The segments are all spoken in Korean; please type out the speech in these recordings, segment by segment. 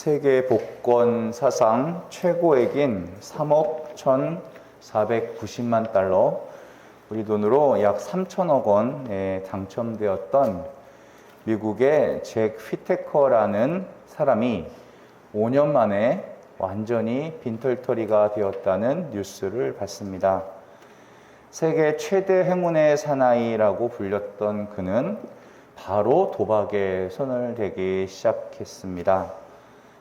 세계 복권 사상 최고액인 3억 1,490만 달러, 우리 돈으로 약 3천억 원에 당첨되었던 미국의 잭 휘테커라는 사람이 5년 만에 완전히 빈털터리가 되었다는 뉴스를 봤습니다. 세계 최대 행운의 사나이라고 불렸던 그는 바로 도박에 손을 대기 시작했습니다.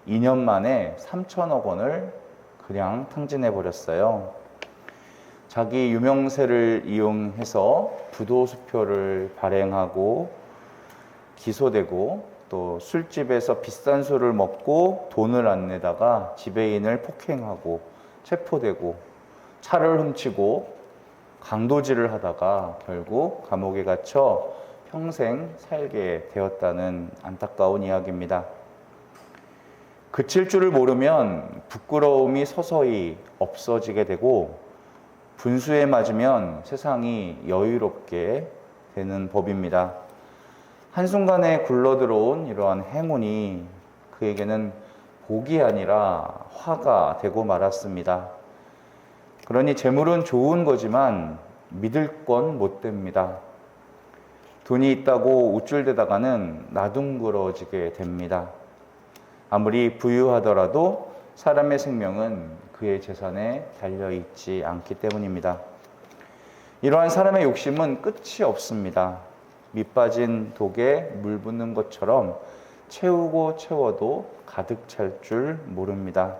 2년 만에 3천억 원을 그냥 탕진해 버렸어요. 자기 유명세를 이용해서 부도수표를 발행하고 기소되고, 또 술집에서 비싼 술을 먹고 돈을 안 내다가 지배인을 폭행하고 체포되고, 차를 훔치고 강도질을 하다가 결국 감옥에 갇혀 평생 살게 되었다는 안타까운 이야기입니다. 그칠 줄을 모르면 부끄러움이 서서히 없어지게 되고, 분수에 맞으면 세상이 여유롭게 되는 법입니다. 한순간에 굴러들어온 이러한 행운이 그에게는 복이 아니라 화가 되고 말았습니다. 그러니 재물은 좋은 거지만 믿을 건 못 됩니다. 돈이 있다고 우쭐대다가는 나둥그러지게 됩니다. 아무리 부유하더라도 사람의 생명은 그의 재산에 달려있지 않기 때문입니다. 이러한 사람의 욕심은 끝이 없습니다. 밑 빠진 독에 물 붓는 것처럼 채우고 채워도 가득 찰 줄 모릅니다.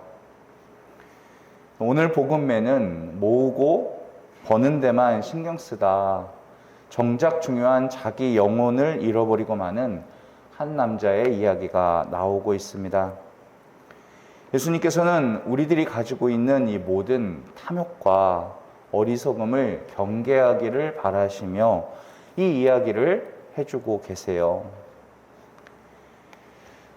오늘 복음에는 모으고 버는 데만 신경 쓰다 정작 중요한 자기 영혼을 잃어버리고 마는 한 남자의 이야기가 나오고 있습니다. 예수님께서는 우리들이 가지고 있는 이 모든 탐욕과 어리석음을 경계하기를 바라시며 이 이야기를 해주고 계세요.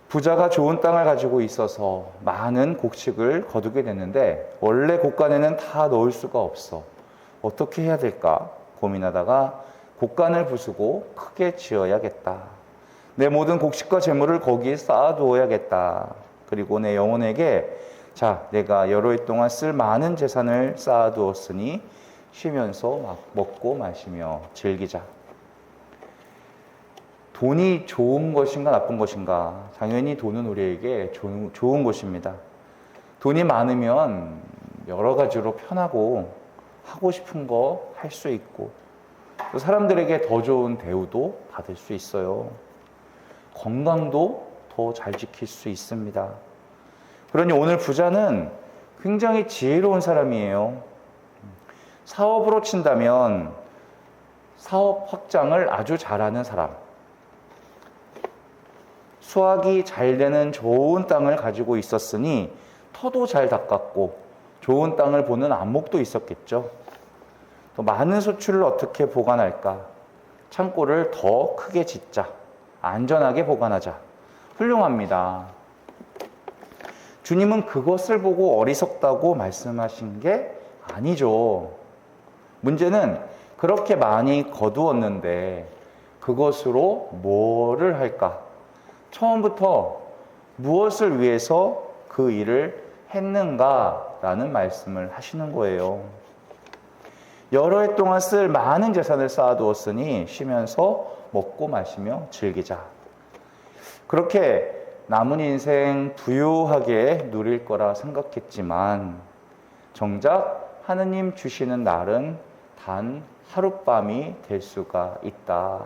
부자가 좋은 땅을 가지고 있어서 많은 곡식을 거두게 됐는데 원래 곡간에는 다 넣을 수가 없어. 어떻게 해야 될까 고민하다가 곡간을 부수고 크게 지어야겠다. 내 모든 곡식과 재물을 거기에 쌓아두어야겠다. 그리고 내 영혼에게 자, 내가 여러 해 동안 쓸 많은 재산을 쌓아두었으니 쉬면서 막 먹고 마시며 즐기자. 돈이 좋은 것인가 나쁜 것인가? 당연히 돈은 우리에게 좋은 것입니다. 돈이 많으면 여러 가지로 편하고 하고 싶은 거 할 수 있고, 또 사람들에게 더 좋은 대우도 받을 수 있어요. 건강도 더 잘 지킬 수 있습니다. 그러니 오늘 부자는 굉장히 지혜로운 사람이에요. 사업으로 친다면 사업 확장을 아주 잘하는 사람, 수확이 잘 되는 좋은 땅을 가지고 있었으니 터도 잘 닦았고 좋은 땅을 보는 안목도 있었겠죠. 또 많은 수출을 어떻게 보관할까? 창고를 더 크게 짓자. 안전하게 보관하자. 훌륭합니다. 주님은 그것을 보고 어리석다고 말씀하신 게 아니죠. 문제는 그렇게 많이 거두었는데 그것으로 뭐를 할까? 처음부터 무엇을 위해서 그 일을 했는가라는 말씀을 하시는 거예요. 여러 해 동안 쓸 많은 재산을 쌓아두었으니 쉬면서 먹고 마시며 즐기자. 그렇게 남은 인생 부유하게 누릴 거라 생각했지만 정작 하느님 주시는 날은 단 하룻밤이 될 수가 있다.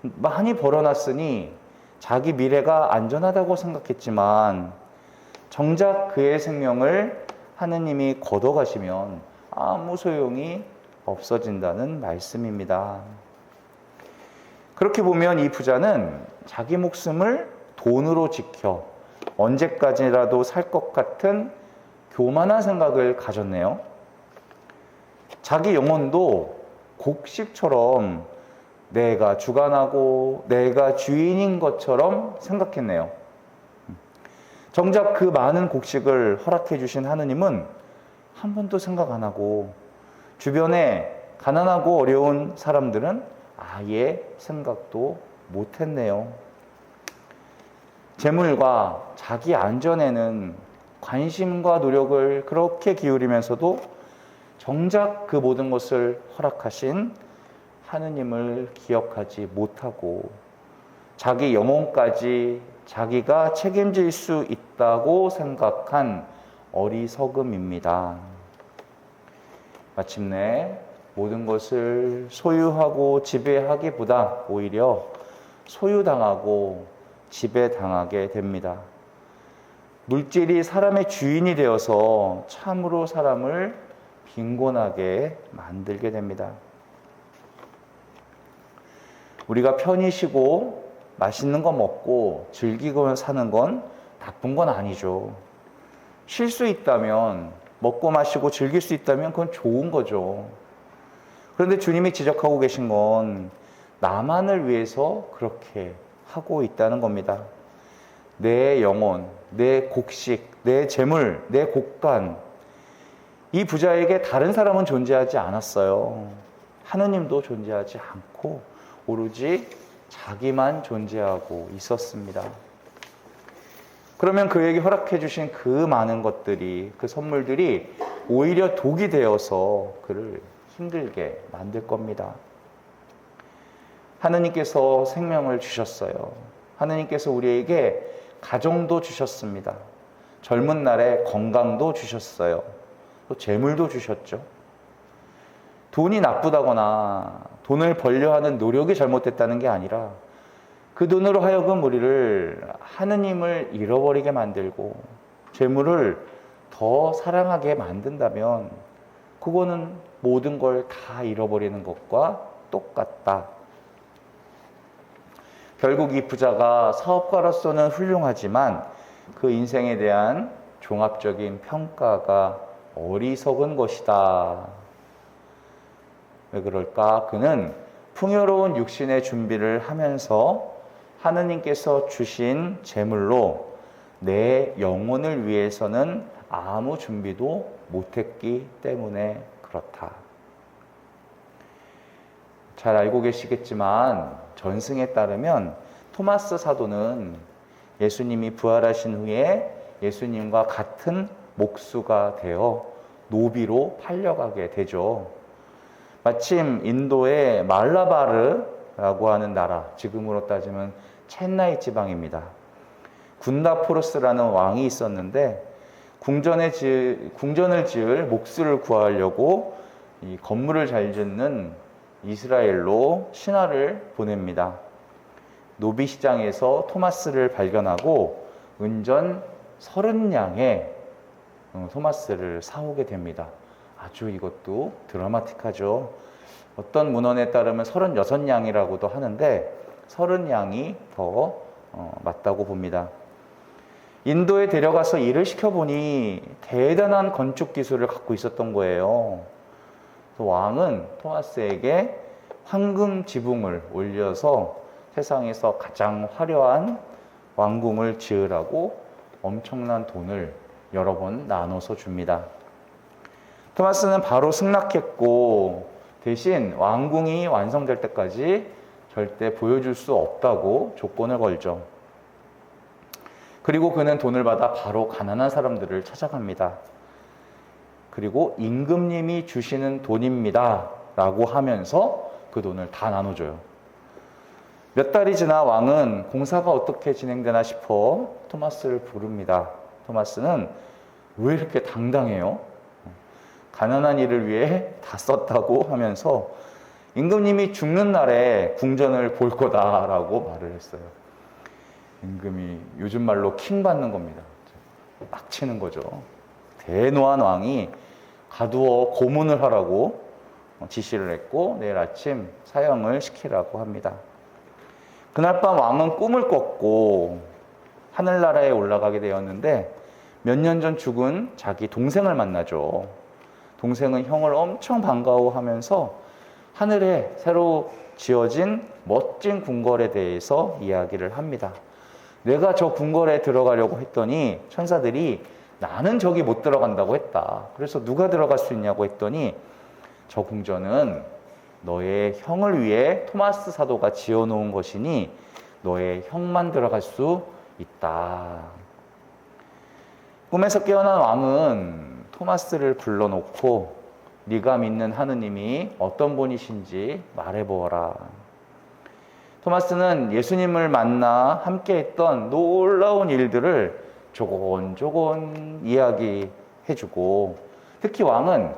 많이 벌어놨으니 자기 미래가 안전하다고 생각했지만 정작 그의 생명을 하느님이 걷어가시면 아무 소용이 없어진다는 말씀입니다. 그렇게 보면 이 부자는 자기 목숨을 돈으로 지켜 언제까지라도 살 것 같은 교만한 생각을 가졌네요. 자기 영혼도 곡식처럼 내가 주관하고 내가 주인인 것처럼 생각했네요. 정작 그 많은 곡식을 허락해 주신 하느님은 한 번도 생각 안 하고 주변에 가난하고 어려운 사람들은 아예 생각도 못 했네요. 재물과 자기 안전에는 관심과 노력을 그렇게 기울이면서도 정작 그 모든 것을 허락하신 하느님을 기억하지 못하고 자기 영혼까지 자기가 책임질 수 있다고 생각한 어리석음입니다. 마침내 모든 것을 소유하고 지배하기보다 오히려 소유당하고 지배당하게 됩니다. 물질이 사람의 주인이 되어서 참으로 사람을 빈곤하게 만들게 됩니다. 우리가 편히 쉬고 맛있는 거 먹고 즐기고 사는 건 나쁜 건 아니죠. 쉴 수 있다면, 먹고 마시고 즐길 수 있다면 그건 좋은 거죠. 그런데 주님이 지적하고 계신 건 나만을 위해서 그렇게 하고 있다는 겁니다. 내 영혼, 내 곡식, 내 재물, 내 곡간, 이 부자에게 다른 사람은 존재하지 않았어요. 하느님도 존재하지 않고 오로지 자기만 존재하고 있었습니다. 그러면 그에게 허락해 주신 그 많은 것들이, 그 선물들이 오히려 독이 되어서 그를 힘들게 만들 겁니다. 하느님께서 생명을 주셨어요. 하느님께서 우리에게 가정도 주셨습니다. 젊은 날에 건강도 주셨어요. 또 재물도 주셨죠. 돈이 나쁘다거나 돈을 벌려 하는 노력이 잘못됐다는 게 아니라 그 돈으로 하여금 우리를 하느님을 잃어버리게 만들고 재물을 더 사랑하게 만든다면 그거는 모든 걸 다 잃어버리는 것과 똑같다. 결국 이 부자가 사업가로서는 훌륭하지만 그 인생에 대한 종합적인 평가가 어리석은 것이다. 왜 그럴까? 그는 풍요로운 육신의 준비를 하면서 하느님께서 주신 재물로 내 영혼을 위해서는 아무 준비도 못했기 때문에 그렇다. 잘 알고 계시겠지만 전승에 따르면 토마스 사도는 예수님이 부활하신 후에 예수님과 같은 목수가 되어 노비로 팔려가게 되죠. 마침 인도의 말라바르라고 하는 나라, 지금으로 따지면 첸나이 지방입니다. 군다포르스라는 왕이 있었는데 궁전을 지을 목수를 구하려고 이 건물을 잘 짓는 이스라엘로 신하를 보냅니다. 노비 시장에서 토마스를 발견하고 은전 30냥의 토마스를 사오게 됩니다. 아주 이것도 드라마틱하죠. 어떤 문헌에 따르면 36냥이라고도 하는데 30냥이 더 맞다고 봅니다. 인도에 데려가서 일을 시켜보니 대단한 건축 기술을 갖고 있었던 거예요. 왕은 토마스에게 황금 지붕을 올려서 세상에서 가장 화려한 왕궁을 지으라고 엄청난 돈을 여러 번 나눠서 줍니다. 토마스는 바로 승낙했고 대신 왕궁이 완성될 때까지 절대 보여줄 수 없다고 조건을 걸죠. 그리고 그는 돈을 받아 바로 가난한 사람들을 찾아갑니다. 그리고 임금님이 주시는 돈입니다 라고 하면서 그 돈을 다 나눠줘요. 몇 달이 지나 왕은 공사가 어떻게 진행되나 싶어 토마스를 부릅니다. 토마스는 왜 이렇게 당당해요? 가난한 일을 위해 다 썼다고 하면서 임금님이 죽는 날에 궁전을 볼 거다라고 말을 했어요. 임금이 요즘 말로 킹 받는 겁니다. 빡치는 거죠. 대노한 왕이 가두어 고문을 하라고 지시를 했고 내일 아침 사형을 시키라고 합니다. 그날 밤 왕은 꿈을 꿨고 하늘나라에 올라가게 되었는데 몇 년 전 죽은 자기 동생을 만나죠. 동생은 형을 엄청 반가워하면서 하늘에 새로 지어진 멋진 궁궐에 대해서 이야기를 합니다. 내가 저 궁궐에 들어가려고 했더니 천사들이 나는 저기 못 들어간다고 했다. 그래서 누가 들어갈 수 있냐고 했더니 저 궁전은 너의 형을 위해 토마스 사도가 지어놓은 것이니 너의 형만 들어갈 수 있다. 꿈에서 깨어난 왕은 토마스를 불러놓고 네가 믿는 하느님이 어떤 분이신지 말해보아라. 토마스는 예수님을 만나 함께했던 놀라운 일들을 조곤조곤 이야기해주고, 특히 왕은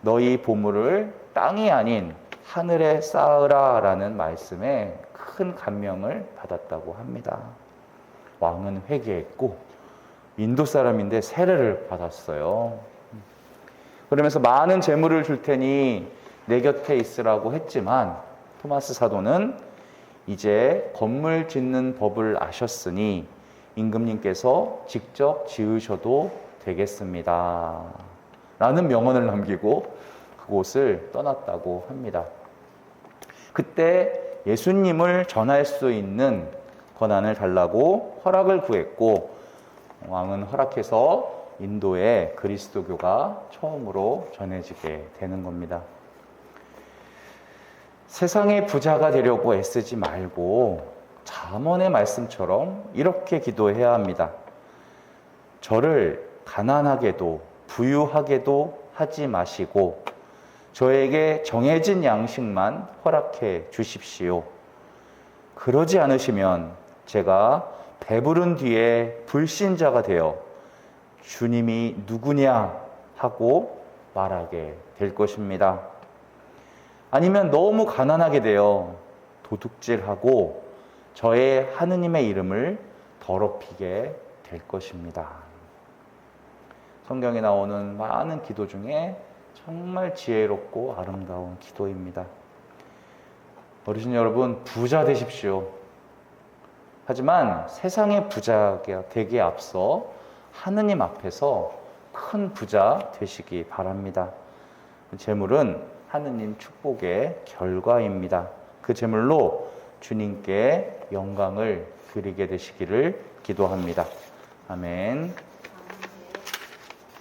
너희 보물을 땅이 아닌 하늘에 쌓으라 라는 말씀에 큰 감명을 받았다고 합니다. 왕은 회개했고 인도 사람인데 세례를 받았어요. 그러면서 많은 재물을 줄 테니 내 곁에 있으라고 했지만 토마스 사도는 이제 건물 짓는 법을 아셨으니 임금님께서 직접 지으셔도 되겠습니다 라는 명언을 남기고 그곳을 떠났다고 합니다. 그때 예수님을 전할 수 있는 권한을 달라고 허락을 구했고, 왕은 허락해서 인도에 그리스도교가 처음으로 전해지게 되는 겁니다. 세상의 부자가 되려고 애쓰지 말고 잠언의 말씀처럼 이렇게 기도해야 합니다. 저를 가난하게도 부유하게도 하지 마시고 저에게 정해진 양식만 허락해 주십시오. 그러지 않으시면 제가 배부른 뒤에 불신자가 되어 주님이 누구냐 하고 말하게 될 것입니다. 아니면 너무 가난하게 되어 도둑질하고 저의 하느님의 이름을 더럽히게 될 것입니다. 성경에 나오는 많은 기도 중에 정말 지혜롭고 아름다운 기도입니다. 어르신 여러분, 부자 되십시오. 하지만 세상의 부자가 되기에 앞서 하느님 앞에서 큰 부자 되시기 바랍니다. 그 재물은 하느님 축복의 결과입니다. 그 재물로 주님께 영광을 드리게 되시기를 기도합니다. 아멘.